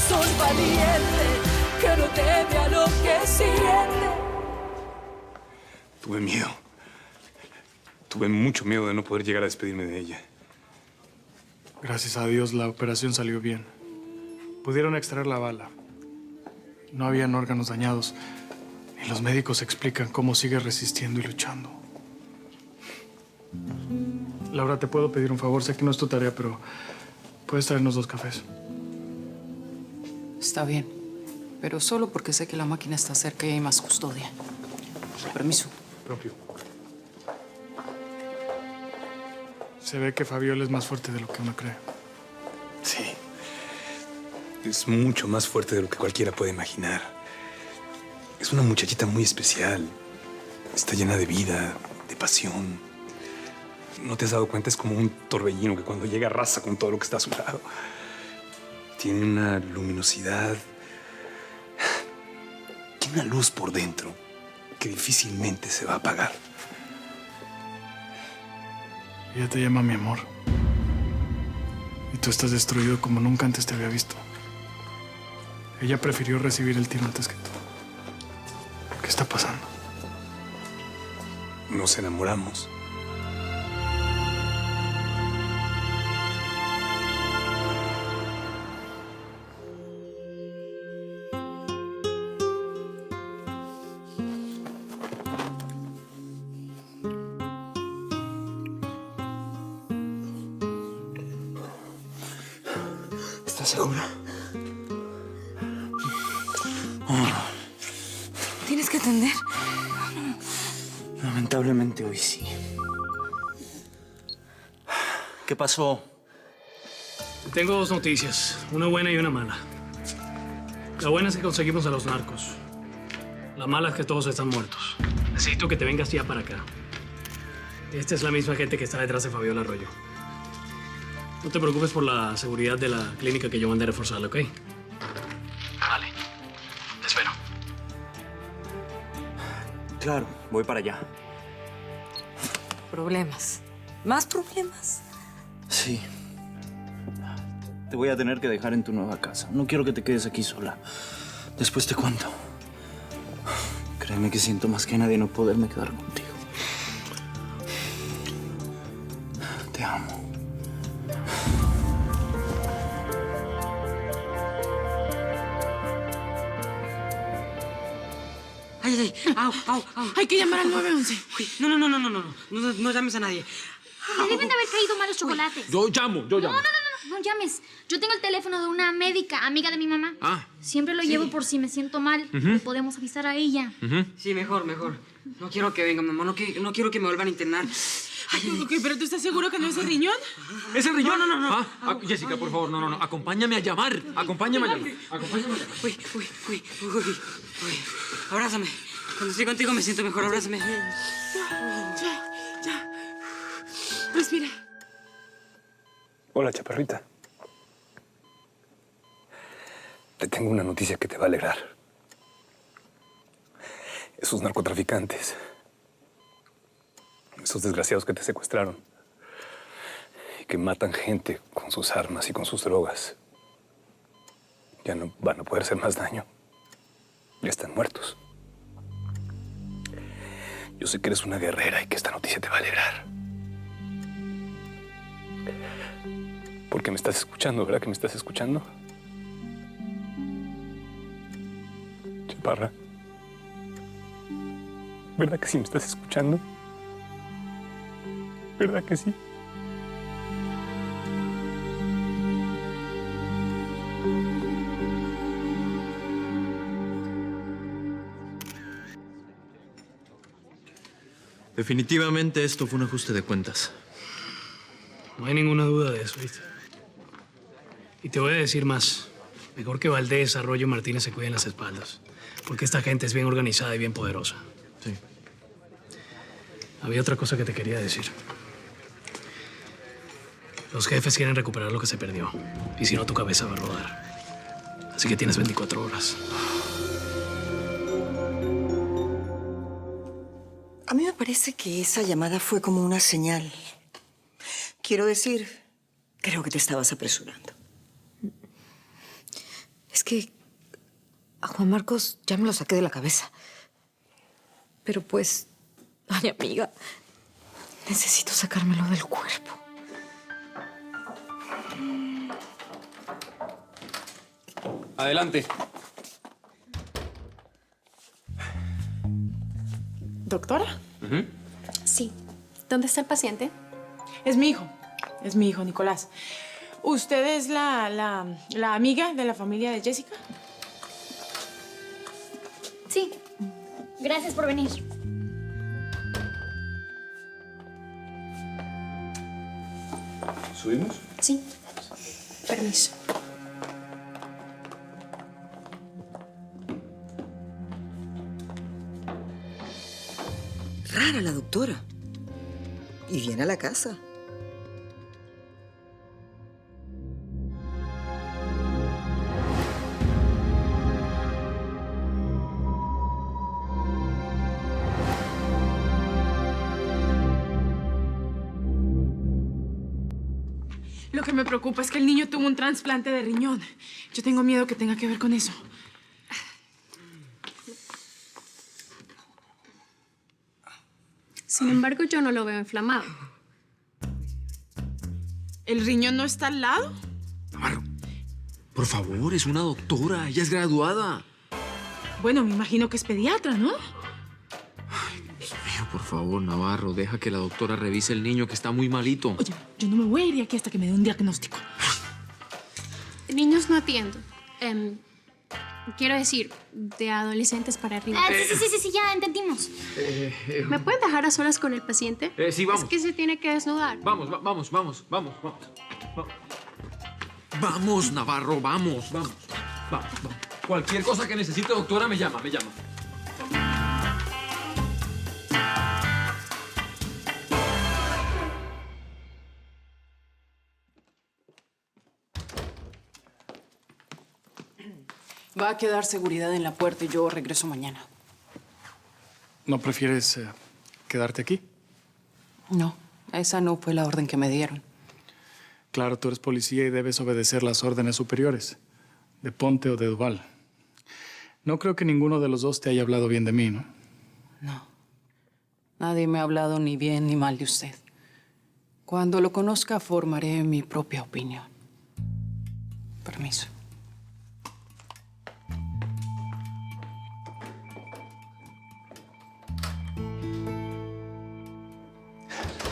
corazón valiente que no teme a lo que siente. Tuve miedo. Tuve mucho miedo de no poder llegar a despedirme de ella. Gracias a Dios la operación salió bien. Pudieron extraer la bala. No habían órganos dañados. Y los médicos explican cómo sigue resistiendo y luchando. Laura, te puedo pedir un favor. Sé que no es tu tarea, pero puedes traernos 2 cafés. Está bien, pero solo porque sé que la máquina está cerca y hay más custodia. Permiso. Propio. Se ve que Fabiola es más fuerte de lo que uno cree. Sí. Es mucho más fuerte de lo que cualquiera puede imaginar. Es una muchachita muy especial. Está llena de vida, de pasión. ¿No te has dado cuenta? Es como un torbellino que cuando llega arrasa con todo lo que está a su lado. Tiene una luminosidad. Tiene una luz por dentro que difícilmente se va a apagar. Ella te llama mi amor. Y tú estás destruido como nunca antes te había visto. Ella prefirió recibir el tiro antes que tú. ¿Qué está pasando? Nos enamoramos. ¿Estás segura? Tienes que atender. Lamentablemente hoy sí. ¿Qué pasó? Tengo 2 noticias, una buena y una mala. La buena es que conseguimos a los narcos. La mala es que todos están muertos. Necesito que te vengas ya para acá. Esta es la misma gente que está detrás de Fabiola Arroyo. No te preocupes por la seguridad de la clínica que yo mandé a reforzar, ¿ok? Vale. Te espero. Claro, voy para allá. Problemas. ¿Más problemas? Sí. Te voy a tener que dejar en tu nueva casa. No quiero que te quedes aquí sola. Después te cuento. Créeme que siento más que nadie no poderme quedar contigo. Te amo. Ay, au, au, au. Hay que llamar al 911. Uy, no llames a nadie. Le deben de haber caído malos chocolates. Yo llamo. No llames. Yo tengo el teléfono de una médica, amiga de mi mamá. Siempre lo llevo por si me siento mal. Le podemos avisar a ella. Sí, mejor. No quiero que venga, mamá. No quiero que me vuelvan a internar. Ok, pero ¿tú estás seguro que no es el riñón? ¿Es el riñón? No. Jessica, por favor, no. Acompáñame a llamar. Uy. Abrázame. Cuando estoy contigo me siento mejor. Abrázame. Ya. Respira. Hola, chaparrita. Te tengo una noticia que te va a alegrar. Esos narcotraficantes, esos desgraciados que te secuestraron y que matan gente con sus armas y con sus drogas, ya no van a poder hacer más daño. Ya están muertos. Yo sé que eres una guerrera y que esta noticia te va a alegrar. Porque me estás escuchando, ¿verdad que me estás escuchando? Chaparra. ¿Verdad que sí me estás escuchando? ¿Verdad que sí? Definitivamente esto fue un ajuste de cuentas. No hay ninguna duda de eso, ¿viste? Y te voy a decir más. Mejor que Valdés, Arroyo y Martínez se cuiden las espaldas. Porque esta gente es bien organizada y bien poderosa. Sí. Había otra cosa que te quería decir. Los jefes quieren recuperar lo que se perdió. Y si no, tu cabeza va a rodar. Así que tienes 24 horas. A mí me parece que esa llamada fue como una señal. Quiero decir, creo que te estabas apresurando. Es que a Juan Marcos ya me lo saqué de la cabeza. Pero pues, ay, amiga, necesito sacármelo del cuerpo. Adelante. ¿Doctora? Sí. ¿Dónde está el paciente? Es mi hijo, Nicolás. ¿Usted es la amiga de la familia de Jessica? Sí. Gracias por venir. ¿Subimos? Sí. Permiso. Rara la doctora. Y viene a la casa. Lo que me preocupa es que el niño tuvo un trasplante de riñón. Yo tengo miedo que tenga que ver con eso. Sin embargo, yo no lo veo inflamado. ¿El riñón no está al lado? Navarro, por favor, es una doctora. Ella es graduada. Bueno, me imagino que es pediatra, ¿no? Dios mío, por favor, Navarro, deja que la doctora revise el niño que está muy malito. Oye, yo no me voy a ir de aquí hasta que me dé un diagnóstico. Niños no atiendo. Quiero decir, de adolescentes para arriba. Sí, ya entendimos. ¿Me pueden dejar a solas con el paciente? Sí, vamos. Es que se tiene que desnudar. Vamos. Vamos, Navarro, vamos. Cualquier cosa que necesite, doctora, me llama. Va a quedar seguridad en la puerta y yo regreso mañana. ¿No prefieres quedarte aquí? No, esa no fue la orden que me dieron. Claro, tú eres policía y debes obedecer las órdenes superiores, de Ponte o de Duval. No creo que ninguno de los dos te haya hablado bien de mí, ¿no? No. Nadie me ha hablado ni bien ni mal de usted. Cuando lo conozca, formaré mi propia opinión. Permiso.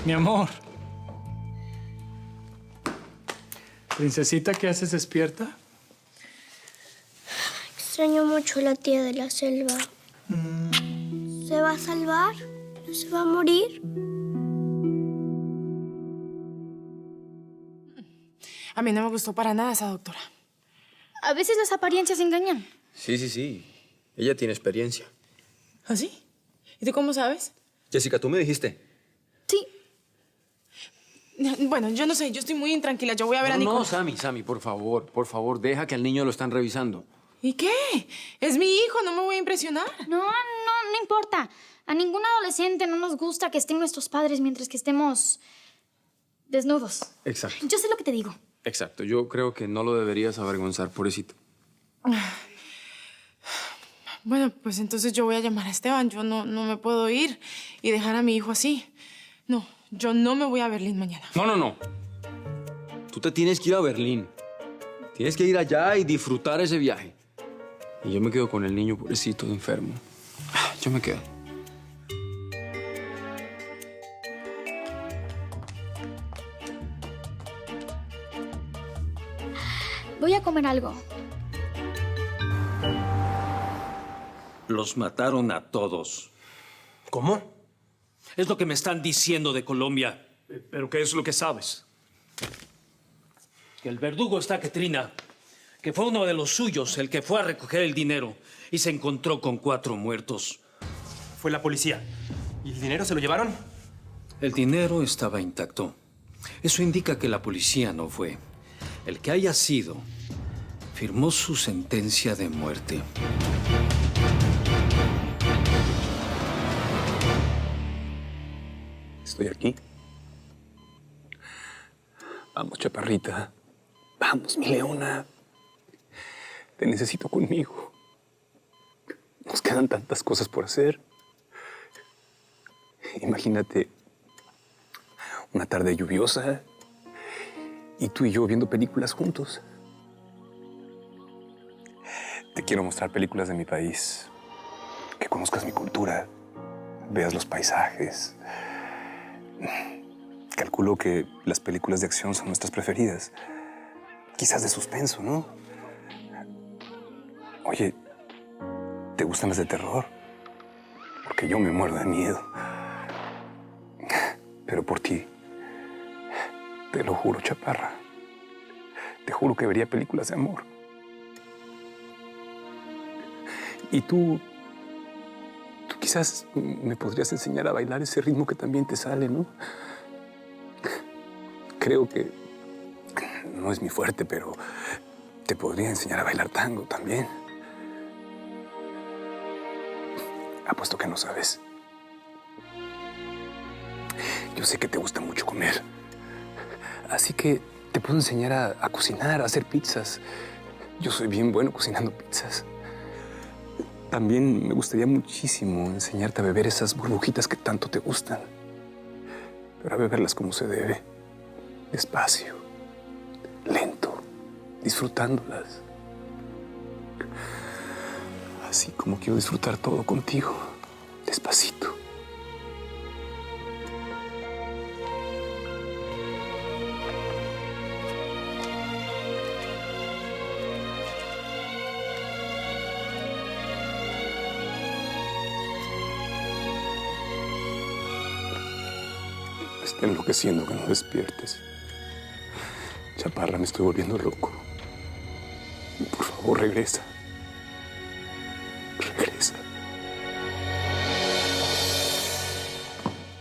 Mi amor. Princesita, ¿qué haces despierta? Extraño mucho a la tía de la selva. ¿Se va a salvar? ¿No se va a morir? A mí no me gustó para nada esa doctora. A veces las apariencias engañan. Sí. Ella tiene experiencia. ¿Ah, sí? ¿Y tú cómo sabes? Jessica, tú me dijiste. Sí. Bueno, yo no sé, yo estoy muy intranquila. Yo voy a ver a Nicolás. No, Sammy, por favor, deja que al niño lo están revisando. ¿Y qué? Es mi hijo, no me voy a impresionar. No importa. A ningún adolescente no nos gusta que estén nuestros padres mientras que estemos desnudos. Exacto. Yo sé lo que te digo. Exacto. Yo creo que no lo deberías avergonzar, pobrecito. Bueno, pues entonces yo voy a llamar a Esteban. Yo no me puedo ir y dejar a mi hijo así. No, yo no me voy a Berlín mañana. No. Tú te tienes que ir a Berlín. Tienes que ir allá y disfrutar ese viaje. Y yo me quedo con el niño pobrecito enfermo. Yo me quedo. Voy a comer algo. Los mataron a todos. ¿Cómo? Es lo que me están diciendo de Colombia. ¿Pero qué es lo que sabes? Que el verdugo está Ketrina, que fue uno de los suyos el que fue a recoger el dinero y se encontró con 4 muertos. Fue la policía. ¿Y el dinero se lo llevaron? El dinero estaba intacto. Eso indica que la policía no fue. El que haya sido, firmó su sentencia de muerte. Estoy aquí. Vamos, chaparrita. Vamos, mi leona. Te necesito conmigo. Nos quedan tantas cosas por hacer. Imagínate una tarde lluviosa y tú y yo viendo películas juntos. Te quiero mostrar películas de mi país, que conozcas mi cultura, veas los paisajes. Calculo que las películas de acción son nuestras preferidas. Quizás de suspenso, ¿no? Oye, ¿te gustan las de terror? Porque yo me muero de miedo. Pero por ti, te lo juro, chaparra. Te juro que vería películas de amor. Y tú quizás me podrías enseñar a bailar ese ritmo que también te sale, ¿no? Creo que no es mi fuerte, pero te podría enseñar a bailar tango también. Apuesto que no sabes. Yo sé que te gusta mucho comer. Así que te puedo enseñar a cocinar, a hacer pizzas. Yo soy bien bueno cocinando pizzas. También me gustaría muchísimo enseñarte a beber esas burbujitas que tanto te gustan. Pero a beberlas como se debe. Despacio. Lento. Disfrutándolas. Así como quiero disfrutar todo contigo. Despacito. Me está enloqueciendo que no despiertes. Chaparra, me estoy volviendo loco. Por favor, regresa. Regresa.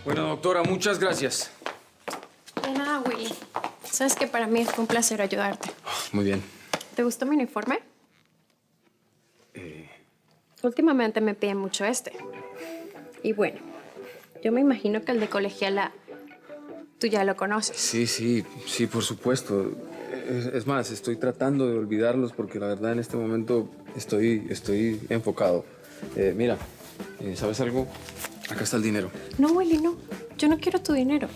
Bueno, doctora, muchas gracias. De nada, Willy. Sabes que para mí fue un placer ayudarte. Muy bien. ¿Te gustó mi uniforme? Últimamente me piden mucho este. Y bueno, yo me imagino que el de colegiala tú ya lo conoces. Sí, por supuesto. Es más, estoy tratando de olvidarlos porque la verdad en este momento estoy enfocado. Mira, ¿sabes algo? Acá está el dinero. No, Willy, no. Yo no quiero tu dinero.